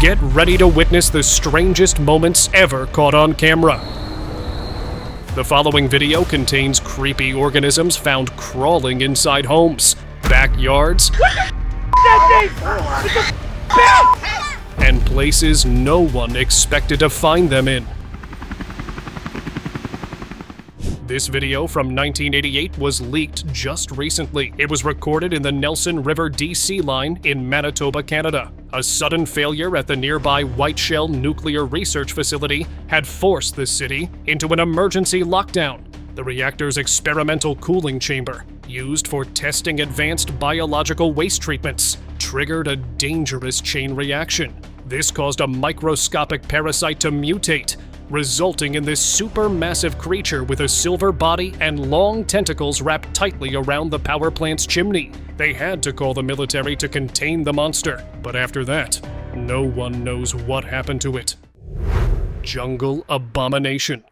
Get ready to witness the strangest moments ever caught on camera. The following video contains creepy organisms found crawling inside homes, backyards, and places no one expected to find them in. This video from 1988 was leaked just recently. It was recorded in the Nelson River DC line in Manitoba, Canada. A sudden failure at the nearby Whiteshell Nuclear Research Facility had forced the city into an emergency lockdown. The reactor's experimental cooling chamber, used for testing advanced biological waste treatments, triggered a dangerous chain reaction. This caused a microscopic parasite to mutate, resulting in this supermassive creature with a silver body and long tentacles wrapped tightly around the power plant's chimney. They had to call the military to contain the monster, but after that, no one knows what happened to it. Jungle Abomination.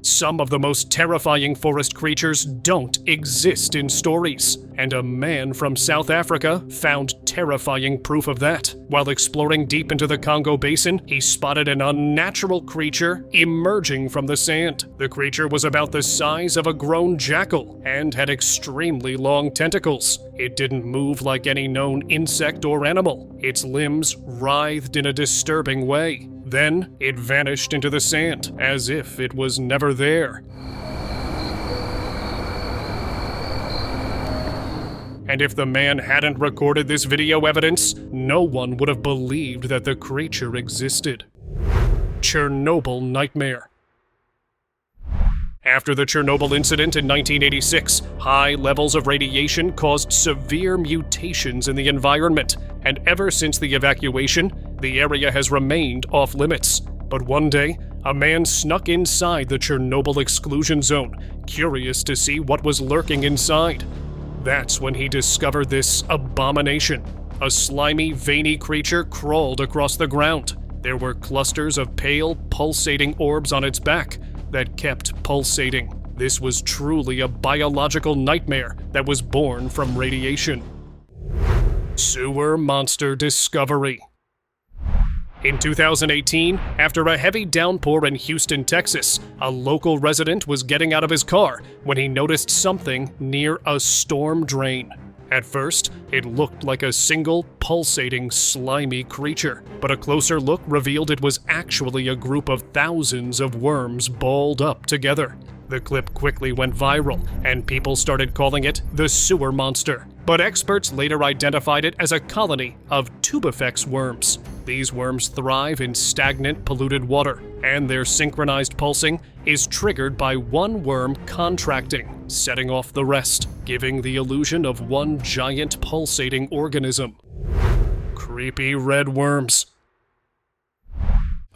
Some of the most terrifying forest creatures don't exist in stories, and a man from South Africa found terrifying proof of that. While exploring deep into the Congo Basin, he spotted an unnatural creature emerging from the sand. The creature was about the size of a grown jackal and had extremely long tentacles. It didn't move like any known insect or animal. Its limbs writhed in a disturbing way. Then, it vanished into the sand, as if it was never there. And if the man hadn't recorded this video evidence, no one would have believed that the creature existed. Chernobyl Nightmare. After the Chernobyl incident in 1986, high levels of radiation caused severe mutations in the environment, and ever since the evacuation, the area has remained off-limits. But one day, a man snuck inside the Chernobyl exclusion zone, curious to see what was lurking inside. That's when he discovered this abomination. A slimy, veiny creature crawled across the ground. There were clusters of pale, pulsating orbs on its back that kept pulsating. This was truly a biological nightmare that was born from radiation. Sewer monster discovery. In 2018, after a heavy downpour in Houston, Texas, a local resident was getting out of his car when he noticed something near a storm drain. At first, it looked like a single, pulsating, slimy creature, but a closer look revealed it was actually a group of thousands of worms balled up together. The clip quickly went viral, and people started calling it the sewer monster. But experts later identified it as a colony of tubifex worms. These worms thrive in stagnant, polluted water, and their synchronized pulsing is triggered by one worm contracting, setting off the rest, giving the illusion of one giant pulsating organism. Creepy red worms.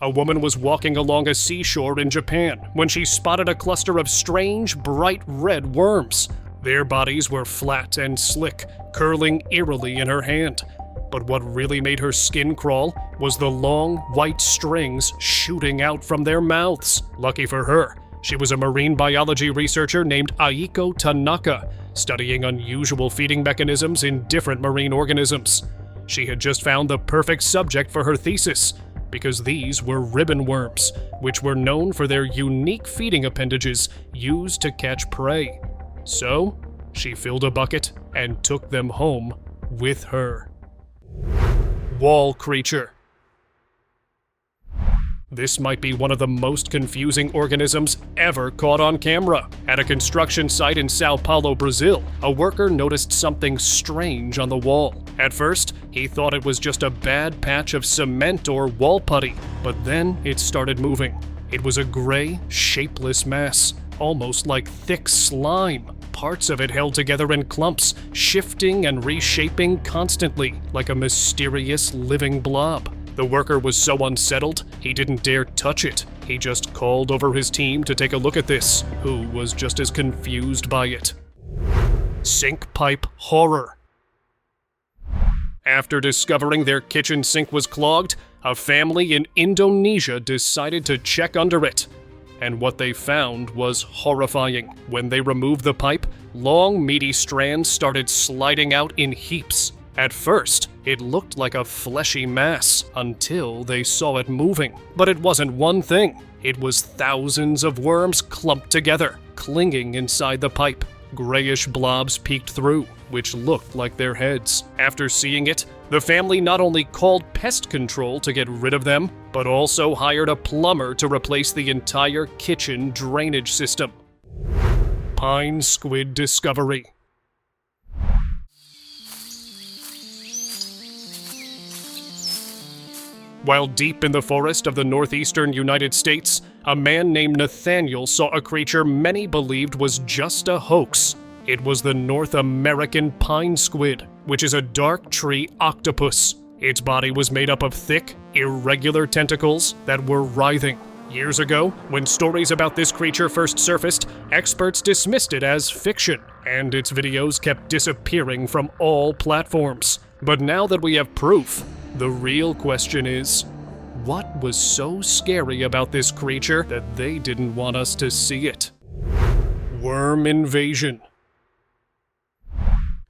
A woman was walking along a seashore in Japan when she spotted a cluster of strange, bright red worms. Their bodies were flat and slick, curling eerily in her hand. But what really made her skin crawl was the long, white strings shooting out from their mouths. Lucky for her, she was a marine biology researcher named Aiko Tanaka, studying unusual feeding mechanisms in different marine organisms. She had just found the perfect subject for her thesis, because these were ribbon worms, which were known for their unique feeding appendages used to catch prey. So, she filled a bucket and took them home with her. Wall creature. This might be one of the most confusing organisms ever caught on camera. At a construction site in Sao Paulo, Brazil, a worker noticed something strange on the wall. At first, he thought it was just a bad patch of cement or wall putty, but then it started moving. It was a gray, shapeless mass, almost like thick slime. Parts of it held together in clumps, shifting and reshaping constantly, like a mysterious living blob. The worker was so unsettled, he didn't dare touch it. He just called over his team to take a look at this, who was just as confused by it. Sinkpipe Horror. After discovering their kitchen sink was clogged, a family in Indonesia decided to check under it. and what they found was horrifying. When they removed the pipe, long, meaty strands started sliding out in heaps. At first, it looked like a fleshy mass until they saw it moving. But it wasn't one thing. It was thousands of worms clumped together, clinging inside the pipe. Grayish blobs peeked through, which looked like their heads. After seeing it, the family not only called pest control to get rid of them, but also hired a plumber to replace the entire kitchen drainage system. Pine squid discovery. While deep in the forest of the northeastern United States, a man named Nathaniel saw a creature many believed was just a hoax. It was the North American pine squid, which is a dark tree octopus. Its body was made up of thick, irregular tentacles that were writhing. Years ago, when stories about this creature first surfaced, experts dismissed it as fiction, and its videos kept disappearing from all platforms. But now that we have proof, the real question is, what was so scary about this creature that they didn't want us to see it? Worm invasion.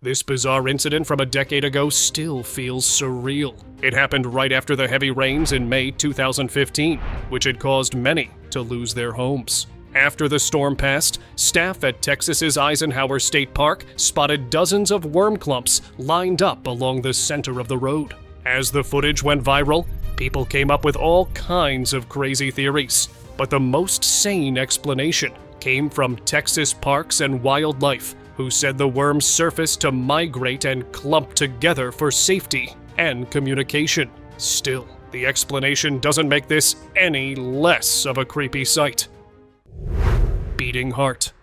This bizarre incident from a decade ago still feels surreal. It happened right after the heavy rains in May 2015, which had caused many to lose their homes. After the storm passed, staff at Texas's Eisenhower State Park spotted dozens of worm clumps lined up along the center of the road. As the footage went viral, people came up with all kinds of crazy theories, but the most sane explanation came from Texas Parks and Wildlife, who said the worms surfaced to migrate and clump together for safety and communication. Still, the explanation doesn't make this any less of a creepy sight. Beating heart.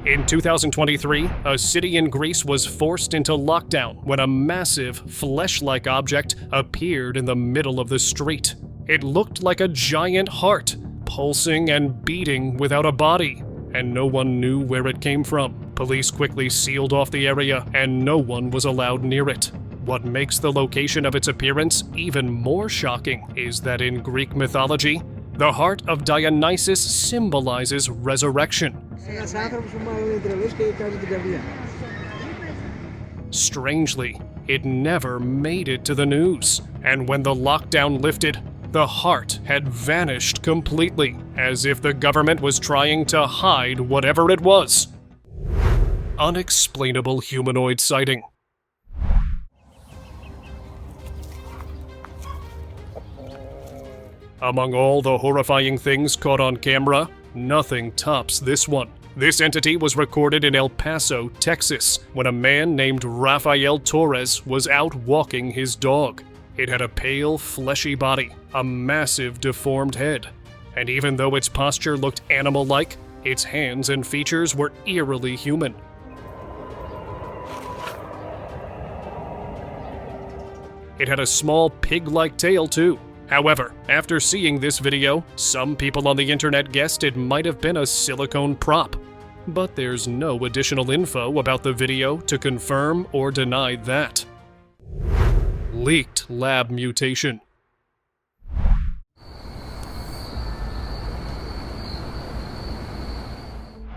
In 2023, a city in Greece was forced into lockdown when a massive, flesh-like object appeared in the middle of the street. It looked like a giant heart, pulsing and beating without a body, and no one knew where it came from. Police quickly sealed off the area, and no one was allowed near it. What makes the location of its appearance even more shocking is that in Greek mythology, the heart of Dionysus symbolizes resurrection. Strangely, it never made it to the news, and when the lockdown lifted, the heart had vanished completely, as if the government was trying to hide whatever it was. Unexplainable humanoid sighting. Among all the horrifying things caught on camera, nothing tops this one. This entity was recorded in El Paso, Texas, when a man named Rafael Torres was out walking his dog. It had a pale, fleshy body, a massive, deformed head, and even though its posture looked animal-like, its hands and features were eerily human. It had a small pig-like tail, too. However, after seeing this video, some people on the internet guessed it might have been a silicone prop. But there's no additional info about the video to confirm or deny that. Leaked lab mutation.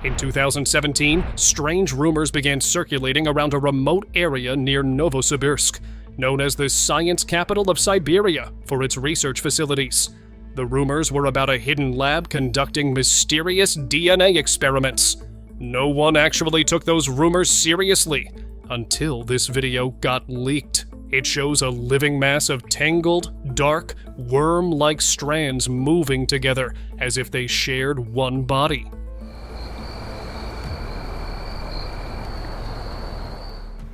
In 2017, strange rumors began circulating around a remote area near Novosibirsk, known as the science capital of Siberia for its research facilities. The rumors were about a hidden lab conducting mysterious DNA experiments. No one actually took those rumors seriously until this video got leaked. It shows a living mass of tangled, dark, worm-like strands moving together as if they shared one body.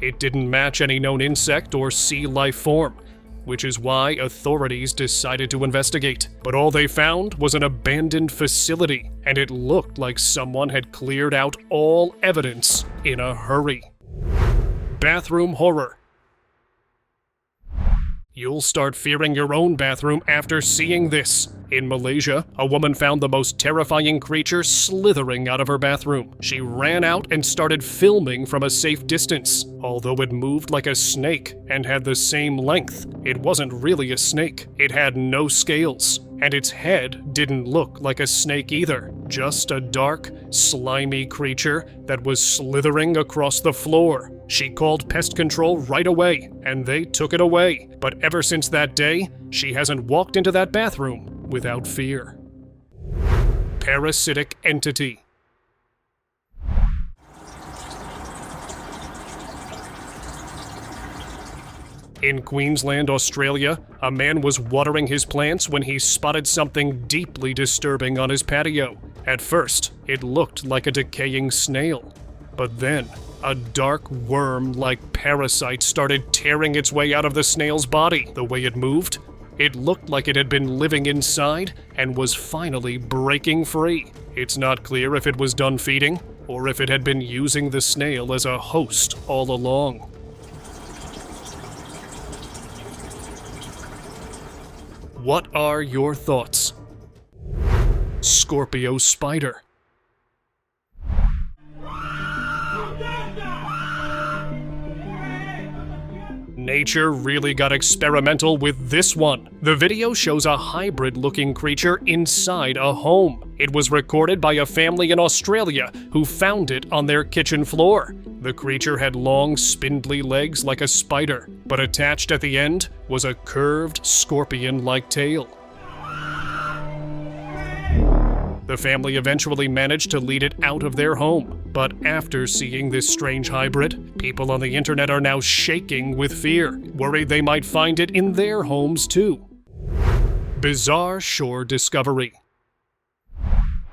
It didn't match any known insect or sea life form, which is why authorities decided to investigate. But all they found was an abandoned facility, and it looked like someone had cleared out all evidence in a hurry. Bathroom horror. You'll start fearing your own bathroom after seeing this. In Malaysia, a woman found the most terrifying creature slithering out of her bathroom. She ran out and started filming from a safe distance. Although it moved like a snake and had the same length, it wasn't really a snake. It had no scales, and its head didn't look like a snake either. Just a dark, slimy creature that was slithering across the floor. She called pest control right away, and they took it away. But ever since that day, she hasn't walked into that bathroom without fear. Parasitic Entity. In Queensland, Australia, a man was watering his plants when he spotted something deeply disturbing on his patio. At first, it looked like a decaying snail. But then, a dark worm-like parasite started tearing its way out of the snail's body. The way it moved, it looked like it had been living inside and was finally breaking free. It's not clear if it was done feeding or if it had been using the snail as a host all along. What are your thoughts? Scorpio Spider. Nature really got experimental with this one. The video shows a hybrid-looking creature inside a home. It was recorded by a family in Australia who found it on their kitchen floor. The creature had long, spindly legs like a spider, but attached at the end was a curved, scorpion-like tail. The family eventually managed to lead it out of their home, but after seeing this strange hybrid, people on the internet are now shaking with fear, worried they might find it in their homes too. Bizarre shore discovery.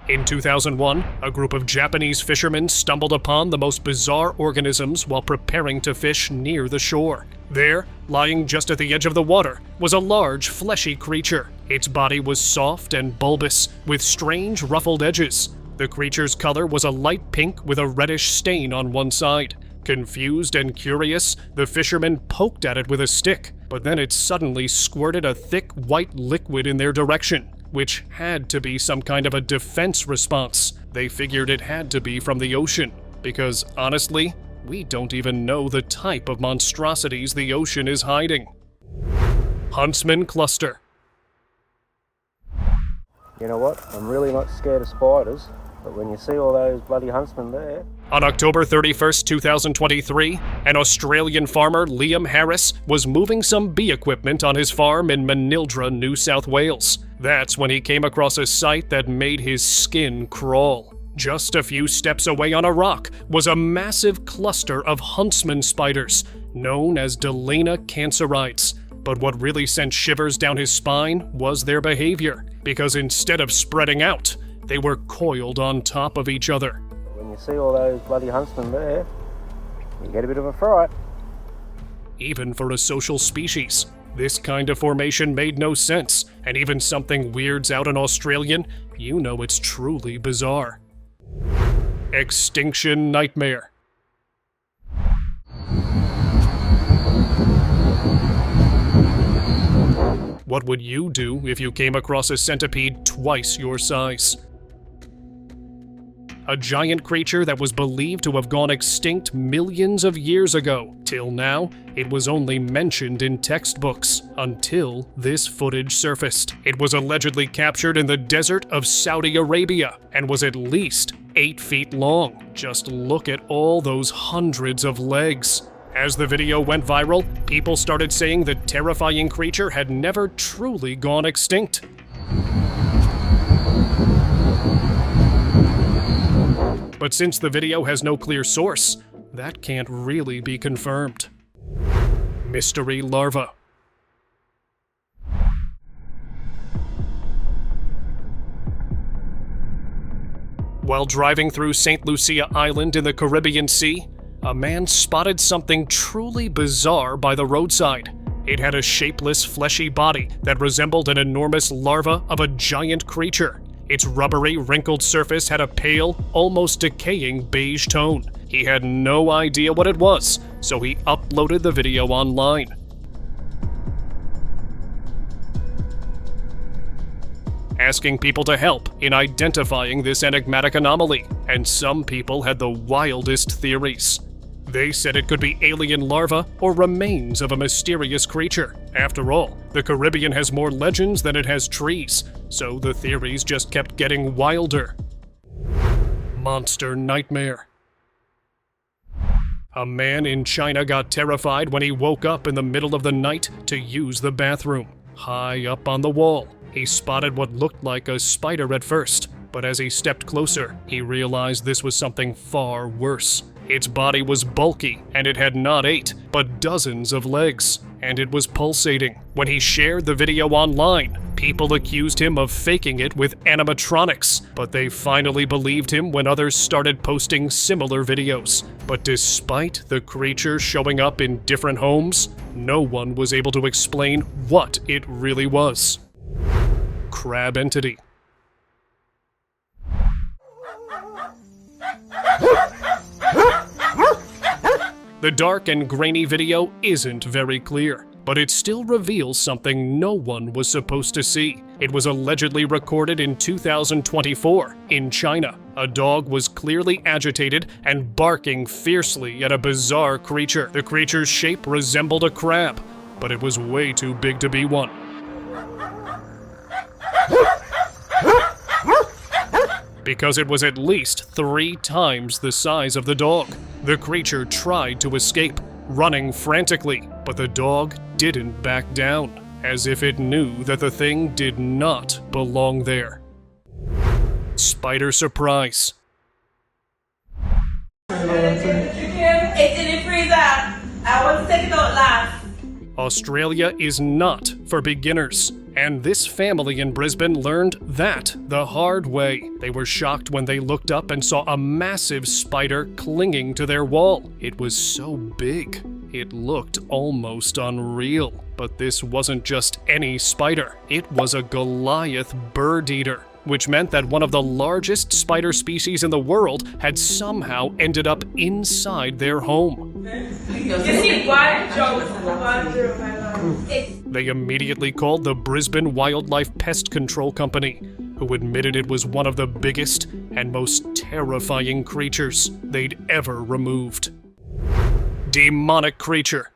In 2001, a group of Japanese fishermen stumbled upon the most bizarre organisms while preparing to fish near the shore. There, lying just at the edge of the water, was a large, fleshy creature. Its body was soft and bulbous, with strange ruffled edges. The creature's color was a light pink with a reddish stain on one side. Confused and curious, the fishermen poked at it with a stick, but then it suddenly squirted a thick white liquid in their direction, which had to be some kind of a defense response. They figured it had to be from the ocean, because honestly, we don't even know the type of monstrosities the ocean is hiding. Huntsman Cluster. You know what? I'm really not scared of spiders, but when you see all those bloody huntsmen there... On October 31st, 2023, an Australian farmer, Liam Harris, was moving some bee equipment on his farm in Manildra, New South Wales. That's when he came across a sight that made his skin crawl. Just a few steps away on a rock was a massive cluster of huntsman spiders, known as Delana cancerites. But what really sent shivers down his spine was their behavior, because instead of spreading out, they were coiled on top of each other. When you see all those bloody huntsmen there, you get a bit of a fright. Even for a social species, this kind of formation made no sense, and even something weirds out an Australian, you know it's truly bizarre. Extinction Nightmare. What would you do if you came across a centipede twice your size? A giant creature that was believed to have gone extinct millions of years ago. Till now, it was only mentioned in textbooks, until this footage surfaced. It was allegedly captured in the desert of Saudi Arabia, and was at least 8 feet long. Just look at all those hundreds of legs. As the video went viral, people started saying the terrifying creature had never truly gone extinct. But since the video has no clear source, that can't really be confirmed. Mystery larva. While driving through St. Lucia Island in the Caribbean Sea, a man spotted something truly bizarre by the roadside. It had a shapeless, fleshy body that resembled an enormous larva of a giant creature. Its rubbery, wrinkled surface had a pale, almost decaying beige tone. He had no idea what it was, so he uploaded the video online. asking people to help in identifying this enigmatic anomaly, and some people had the wildest theories. They said it could be alien larvae or remains of a mysterious creature. After all, the Caribbean has more legends than it has trees, so the theories just kept getting wilder. Monster Nightmare. A man in China got terrified when he woke up in the middle of the night to use the bathroom. High up on the wall, he spotted what looked like a spider at first, but as he stepped closer, he realized this was something far worse. Its body was bulky, and it had not 8, but dozens of legs, and it was pulsating. When he shared the video online, people accused him of faking it with animatronics, but they finally believed him when others started posting similar videos. But despite the creature showing up in different homes, no one was able to explain what it really was. Crab Entity. The dark and grainy video isn't very clear, but it still reveals something no one was supposed to see. It was allegedly recorded in 2024 in China. A dog was clearly agitated and barking fiercely at a bizarre creature. The creature's shape resembled a crab, but it was way too big to be one. Because it was at least 3 times the size of the dog. The creature tried to escape, running frantically, but the dog didn't back down, as if it knew that the thing did not belong there. Spider Surprise. It's in the freezer. I want to take it out last. Australia is not for beginners, and this family in Brisbane learned that the hard way. They were shocked when they looked up and saw a massive spider clinging to their wall. It was so big, it looked almost unreal. But this wasn't just any spider, it was a Goliath bird eater, which meant that one of the largest spider species in the world had somehow ended up inside their home. They immediately called the Brisbane Wildlife Pest Control Company, who admitted it was one of the biggest and most terrifying creatures they'd ever removed. Demonic creature.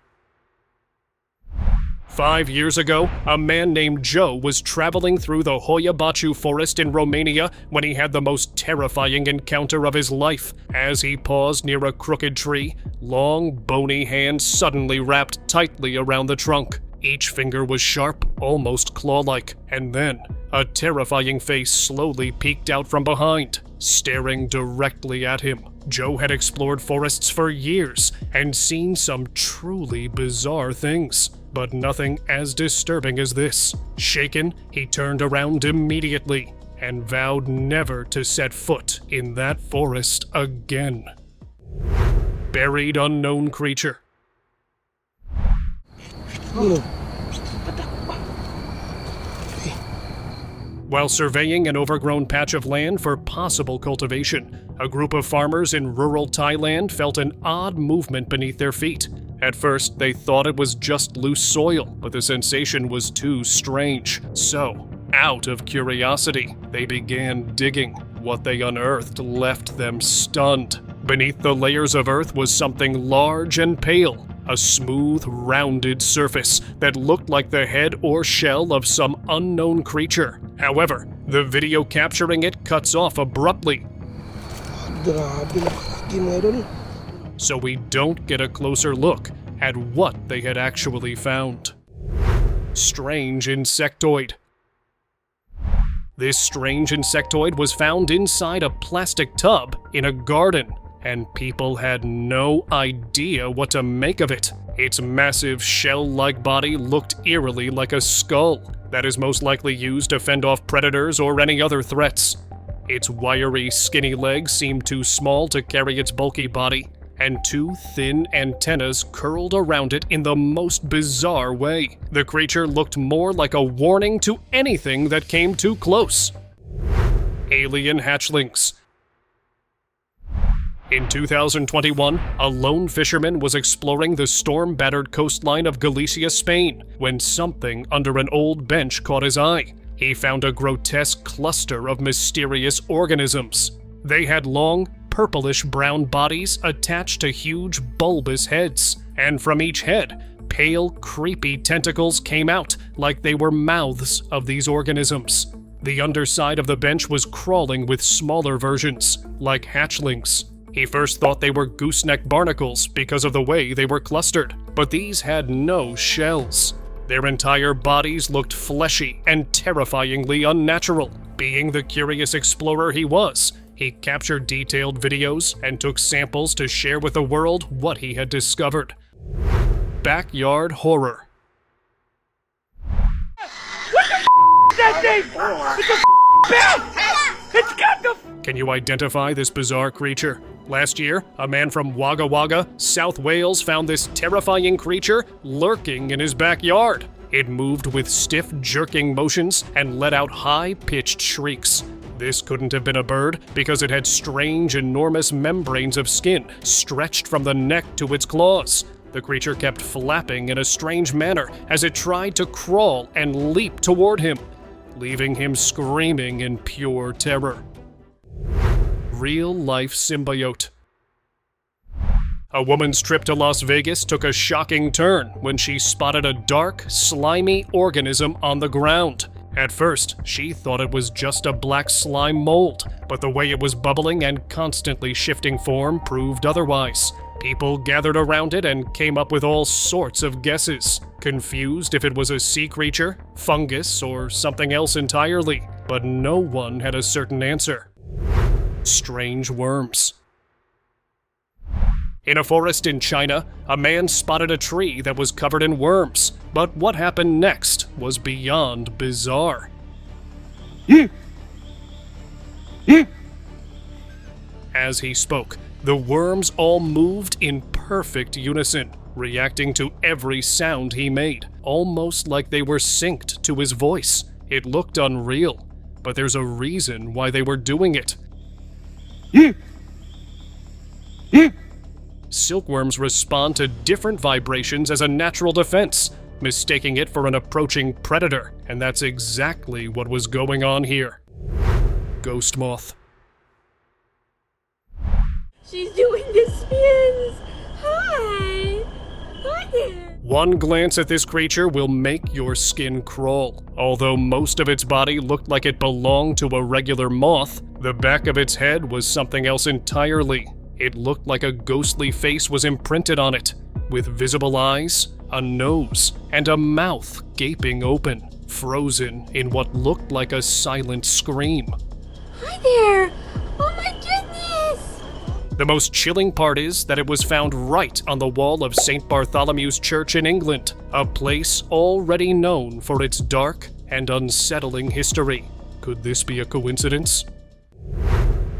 5 years ago, a man named Joe was traveling through the Hoia Baciu forest in Romania when he had the most terrifying encounter of his life. As he paused near a crooked tree, long, bony hands suddenly wrapped tightly around the trunk. Each finger was sharp, almost claw-like, and then a terrifying face slowly peeked out from behind, staring directly at him. Joe had explored forests for years and seen some truly bizarre things, but nothing as disturbing as this. Shaken, he turned around immediately and vowed never to set foot in that forest again. Buried unknown creature. While surveying an overgrown patch of land for possible cultivation, a group of farmers in rural Thailand felt an odd movement beneath their feet. At first, they thought it was just loose soil, but the sensation was too strange. So, out of curiosity, they began digging. What they unearthed left them stunned. Beneath the layers of earth was something large and pale, a smooth, rounded surface that looked like the head or shell of some unknown creature. However, the video capturing it cuts off abruptly, so we don't get a closer look at what they had actually found. Strange Insecttoid. This strange insectoid was found inside a plastic tub in a garden, and people had no idea what to make of it. Its massive shell-like body looked eerily like a skull that is most likely used to fend off predators or any other threats. Its wiry, skinny legs seemed too small to carry its bulky body, and 2 thin antennas curled around it in the most bizarre way. The creature looked more like a warning to anything that came too close. Alien Hatchlings. In 2021, a lone fisherman was exploring the storm-battered coastline of Galicia, Spain, when something under an old bench caught his eye. he found a grotesque cluster of mysterious organisms. They had long, purplish-brown bodies attached to huge, bulbous heads, and from each head, pale, creepy tentacles came out like they were mouths of these organisms. The underside of the bench was crawling with smaller versions, like hatchlings. He first thought they were gooseneck barnacles because of the way they were clustered, but these had no shells. Their entire bodies looked fleshy and terrifyingly unnatural. Being the curious explorer he was, he captured detailed videos and took samples to share with the world what he had discovered. Backyard horror. Can you identify this bizarre creature? Last year, a man from Wagga Wagga, South Wales, found this terrifying creature lurking in his backyard. It moved with stiff, jerking motions and let out high-pitched shrieks. This couldn't have been a bird because it had strange, enormous membranes of skin stretched from the neck to its claws. The creature kept flapping in a strange manner as it tried to crawl and leap toward him, leaving him screaming in pure terror. Real-life symbiote. A woman's trip to Las Vegas took a shocking turn when she spotted a dark, slimy organism on the ground. At first, she thought it was just a black slime mold, but the way it was bubbling and constantly shifting form proved otherwise. People gathered around it and came up with all sorts of guesses, confused if it was a sea creature, fungus, or something else entirely, but no one had a certain answer. Strange worms. In a forest in China, a man spotted a tree that was covered in worms, but what happened next was beyond bizarre. As he spoke, the worms all moved in perfect unison, reacting to every sound he made, almost like they were synced to his voice. It looked unreal, but there's a reason why they were doing it. Silkworms respond to different vibrations as a natural defense, mistaking it for an approaching predator, and that's exactly what was going on here. Ghost moth. She's doing the spins. Hi. Hi there. One glance at this creature will make your skin crawl. Although most of its body looked like it belonged to a regular moth, the back of its head was something else entirely. It looked like a ghostly face was imprinted on it, with visible eyes, a nose, and a mouth gaping open, frozen in what looked like a silent scream. Hi there. Oh my goodness. The most chilling part is that it was found right on the wall of St. Bartholomew's Church in England, a place already known for its dark and unsettling history. Could this be a coincidence?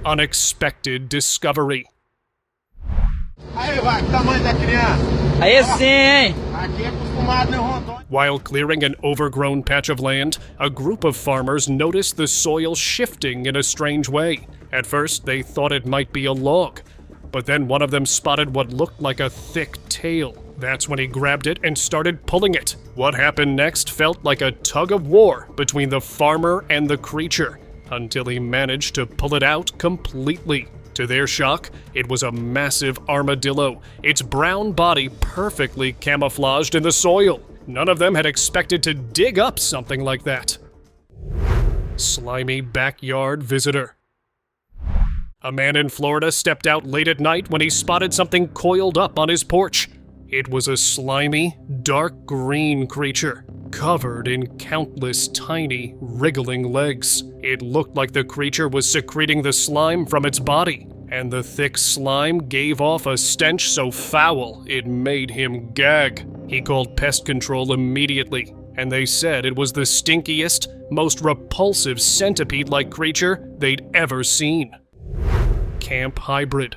Unexpected discovery. Aí vai, que tamanho da criança? Aí sim, hein? Aqui é acostumado, né, Rondônia? While clearing an overgrown patch of land, a group of farmers noticed the soil shifting in a strange way. At first, they thought it might be a log, but then one of them spotted what looked like a thick tail. That's when he grabbed it and started pulling it. What happened next felt like a tug of war between the farmer and the creature, until he managed to pull it out completely. To their shock, it was a massive armadillo, its brown body perfectly camouflaged in the soil. None of them had expected to dig up something like that. Slimy backyard visitor. A man in Florida stepped out late at night when he spotted something coiled up on his porch. It was a slimy, dark green creature, covered in countless tiny, wriggling legs. It looked like the creature was secreting the slime from its body, and the thick slime gave off a stench so foul it made him gag. He called pest control immediately, and they said it was the stinkiest, most repulsive centipede-like creature they'd ever seen. Camp hybrid.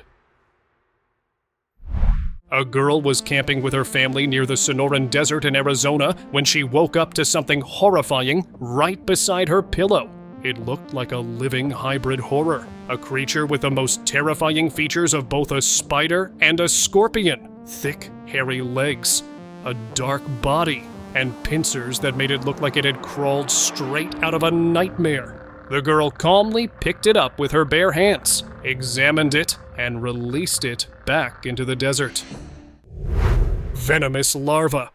A girl was camping with her family near the Sonoran Desert in Arizona when she woke up to something horrifying right beside her pillow. It looked like a living hybrid horror, a creature with the most terrifying features of both a spider and a scorpion. Thick, hairy legs, a dark body, and pincers that made it look like it had crawled straight out of a nightmare. The girl calmly picked it up with her bare hands, examined it, and released it back into the desert. Venomous Larvae.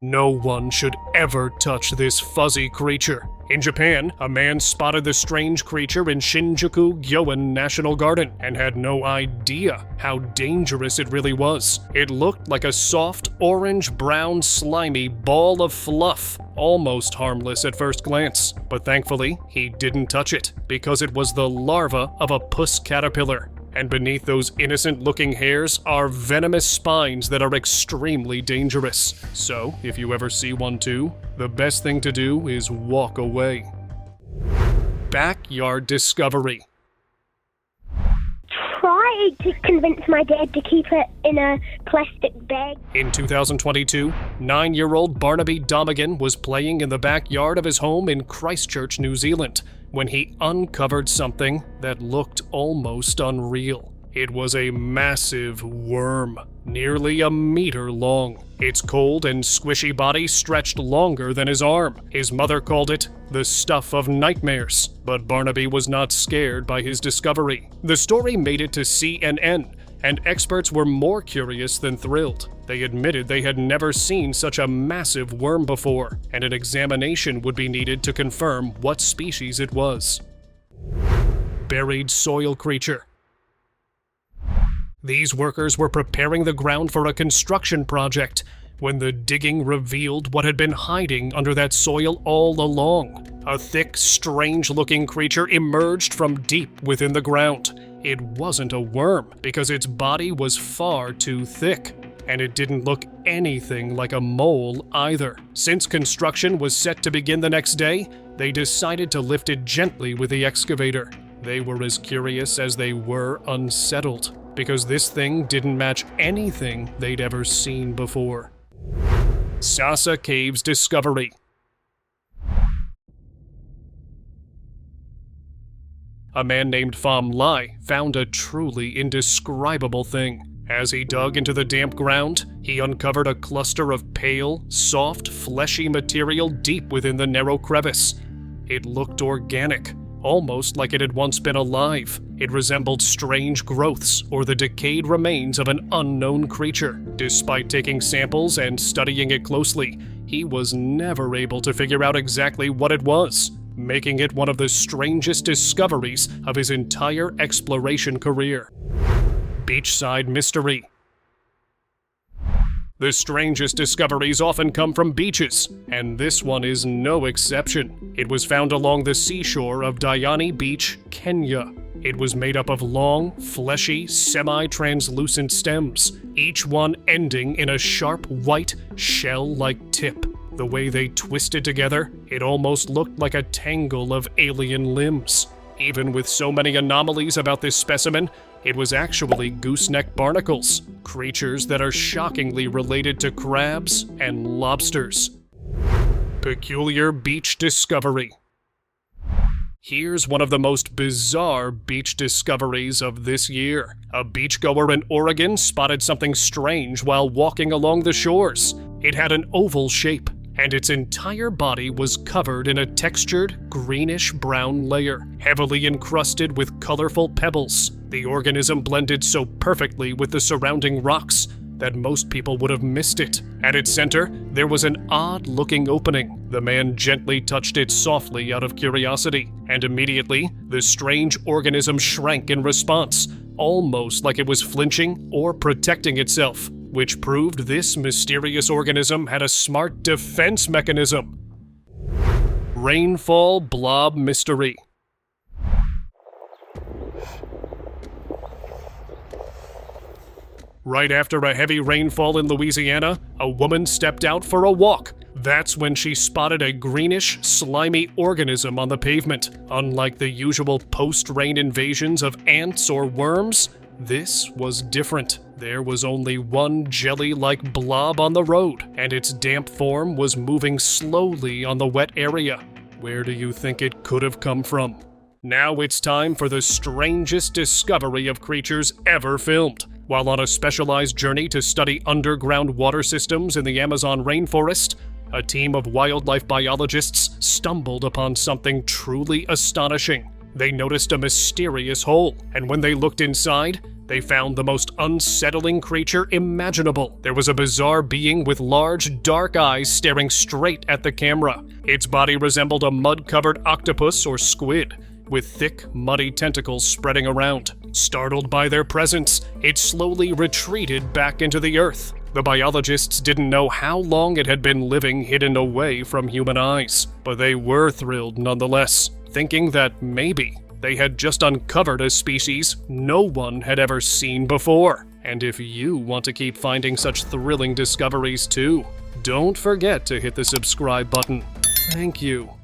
No one should ever touch this fuzzy creature. In Japan, a man spotted the strange creature in Shinjuku Gyoen National Garden and had no idea how dangerous it really was. It looked like a soft, orange-brown, slimy ball of fluff, almost harmless at first glance. But thankfully, he didn't touch it, because it was the larva of a puss caterpillar. And beneath those innocent-looking hairs are venomous spines that are extremely dangerous. So, if you ever see one too, the best thing to do is walk away. Backyard discovery. Try to convince my dad to keep it in a plastic bag. In 2022, 9-year-old Barnaby Domigan was playing in the backyard of his home in Christchurch, New Zealand, when he uncovered something that looked almost unreal. It was a massive worm, nearly a meter long. Its cold and squishy body stretched longer than his arm. His mother called it the stuff of nightmares, but Barnaby was not scared by his discovery. The story made it to CNN, and experts were more curious than thrilled. They admitted they had never seen such a massive worm before, and an examination would be needed to confirm what species it was. Buried soil creature. These workers were preparing the ground for a construction project when the digging revealed what had been hiding under that soil all along. A thick, strange-looking creature emerged from deep within the ground. It wasn't a worm, because its body was far too thick, and it didn't look anything like a mole either. Since construction was set to begin the next day, they decided to lift it gently with the excavator. They were as curious as they were unsettled, because this thing didn't match anything they'd ever seen before. Sasa Cave's discovery. A man named Pham Lai found a truly indescribable thing. As he dug into the damp ground, he uncovered a cluster of pale, soft, fleshy material deep within the narrow crevice. It looked organic, almost like it had once been alive. It resembled strange growths or the decayed remains of an unknown creature. Despite taking samples and studying it closely, he was never able to figure out exactly what it was, making it one of the strangest discoveries of his entire exploration career. Beachside mystery. The strangest discoveries often come from beaches, and this one is no exception. It was found along the seashore of Diani Beach, Kenya. It was made up of long, fleshy, semi-translucent stems, each one ending in a sharp, white, shell-like tip. The way they twisted together, it almost looked like a tangle of alien limbs. Even with so many anomalies about this specimen, it was actually gooseneck barnacles, creatures that are shockingly related to crabs and lobsters. Peculiar beach discovery. Here's one of the most bizarre beach discoveries of this year. A beachgoer in Oregon spotted something strange while walking along the shores. It had an oval shape, and its entire body was covered in a textured, greenish-brown layer, heavily encrusted with colorful pebbles. The organism blended so perfectly with the surrounding rocks that most people would have missed it. At its center, there was an odd-looking opening. The man gently touched it softly out of curiosity, and immediately, the strange organism shrank in response, almost like it was flinching or protecting itself, which proved this mysterious organism had a smart defense mechanism. Rainfall blob mystery. Right after a heavy rainfall in Louisiana, a woman stepped out for a walk. That's when she spotted a greenish, slimy organism on the pavement. Unlike the usual post-rain invasions of ants or worms, this was different. There was only one jelly-like blob on the road, and its damp form was moving slowly on the wet area. Where do you think it could have come from? Now it's time for the strangest discovery of creatures ever filmed. While on a specialized journey to study underground water systems in the Amazon rainforest, a team of wildlife biologists stumbled upon something truly astonishing. They noticed a mysterious hole, and when they looked inside, they found the most unsettling creature imaginable. There was a bizarre being with large, dark eyes staring straight at the camera. Its body resembled a mud-covered octopus or squid, with thick, muddy tentacles spreading around. Startled by their presence, it slowly retreated back into the earth. The biologists didn't know how long it had been living hidden away from human eyes, but they were thrilled nonetheless, thinking that maybe they had just uncovered a species no one had ever seen before. And if you want to keep finding such thrilling discoveries too, don't forget to hit the subscribe button. Thank you.